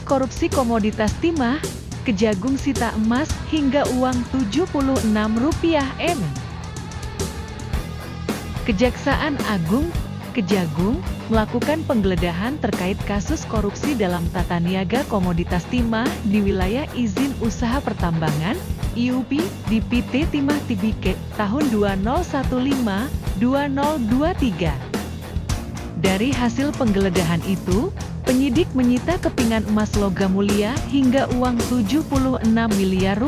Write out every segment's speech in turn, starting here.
korupsi komoditas timah, Kejagung sita emas hingga uang Rp76 M. Kejaksaan Agung, Kejagung, melakukan penggeledahan terkait kasus korupsi dalam tata niaga komoditas timah di wilayah izin usaha pertambangan, IUP, di PT Timah Tbk, tahun 2015-2023. Dari hasil penggeledahan itu, penyidik menyita kepingan emas logam mulia hingga uang Rp76 miliar.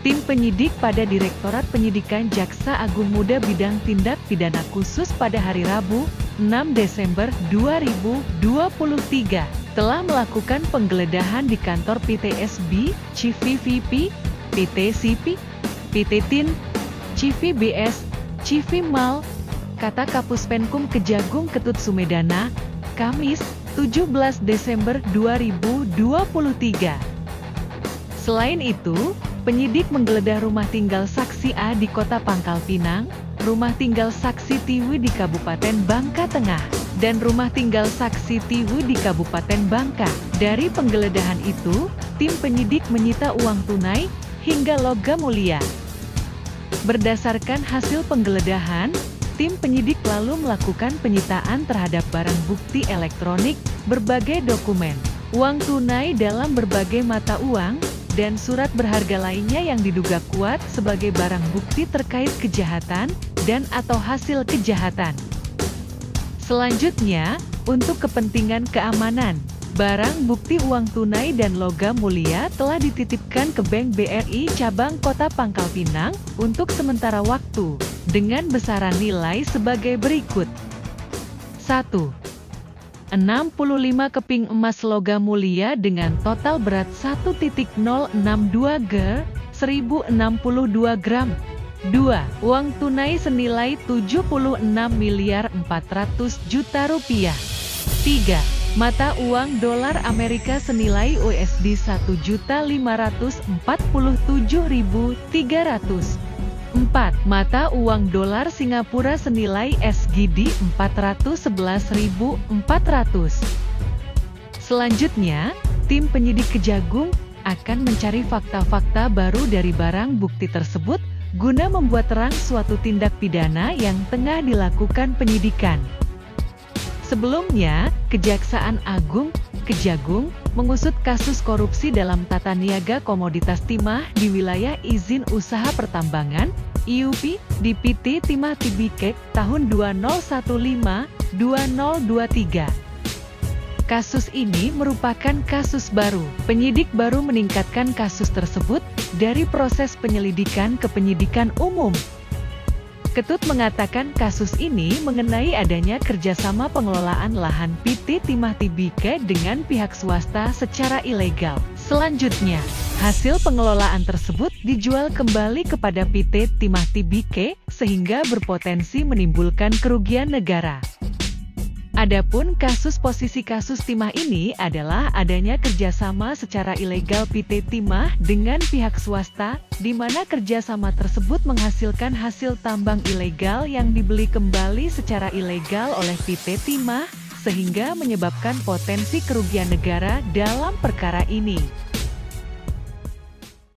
Tim penyidik pada Direktorat Penyidikan Jaksa Agung Muda Bidang Tindak Pidana Khusus pada hari Rabu, 6 Desember 2023, telah melakukan penggeledahan di kantor PTSB, CVVP, PTCP, PT TIN, CVBS, CVMAL, kata Kapus Penkum Kejagung Ketut Sumedana, Kamis, 17 Desember 2023. Selain itu, penyidik menggeledah rumah tinggal saksi A di Kota Pangkal Pinang, rumah tinggal saksi Tiwi di Kabupaten Bangka Tengah, dan rumah tinggal saksi Tiwi di Kabupaten Bangka. Dari penggeledahan itu, tim penyidik menyita uang tunai hingga logam mulia. Berdasarkan hasil penggeledahan, tim penyidik lalu melakukan penyitaan terhadap barang bukti elektronik, berbagai dokumen, uang tunai dalam berbagai mata uang, dan surat berharga lainnya yang diduga kuat sebagai barang bukti terkait kejahatan dan/atau hasil kejahatan. Selanjutnya, untuk kepentingan keamanan, barang bukti uang tunai dan logam mulia telah dititipkan ke Bank BRI Cabang Kota Pangkal Pinang untuk sementara waktu, dengan besaran nilai sebagai berikut. 1. 65 keping emas logam mulia dengan total berat 1.062 g, 1062 gram. 2. Uang tunai senilai Rp76.400.000.000. 3. Mata uang dolar Amerika senilai USD 1.547.300. 4. Mata uang dolar Singapura senilai SGD 411.400. Selanjutnya, tim penyidik Kejagung akan mencari fakta-fakta baru dari barang bukti tersebut guna membuat terang suatu tindak pidana yang tengah dilakukan penyidikan. Sebelumnya, Kejaksaan Agung, Kejagung, mengusut kasus korupsi dalam tata niaga komoditas timah di wilayah izin usaha pertambangan, IUP, di PT Timah Tbk, tahun 2015-2023. Kasus ini merupakan kasus baru. Penyidik baru meningkatkan kasus tersebut dari proses penyelidikan ke penyidikan umum. Ketut mengatakan kasus ini mengenai adanya kerjasama pengelolaan lahan PT Timah Tbk dengan pihak swasta secara ilegal. Selanjutnya, hasil pengelolaan tersebut dijual kembali kepada PT Timah Tbk sehingga berpotensi menimbulkan kerugian negara. Adapun posisi kasus timah ini adalah adanya kerjasama secara ilegal PT Timah dengan pihak swasta, di mana kerjasama tersebut menghasilkan hasil tambang ilegal yang dibeli kembali secara ilegal oleh PT Timah, sehingga menyebabkan potensi kerugian negara dalam perkara ini.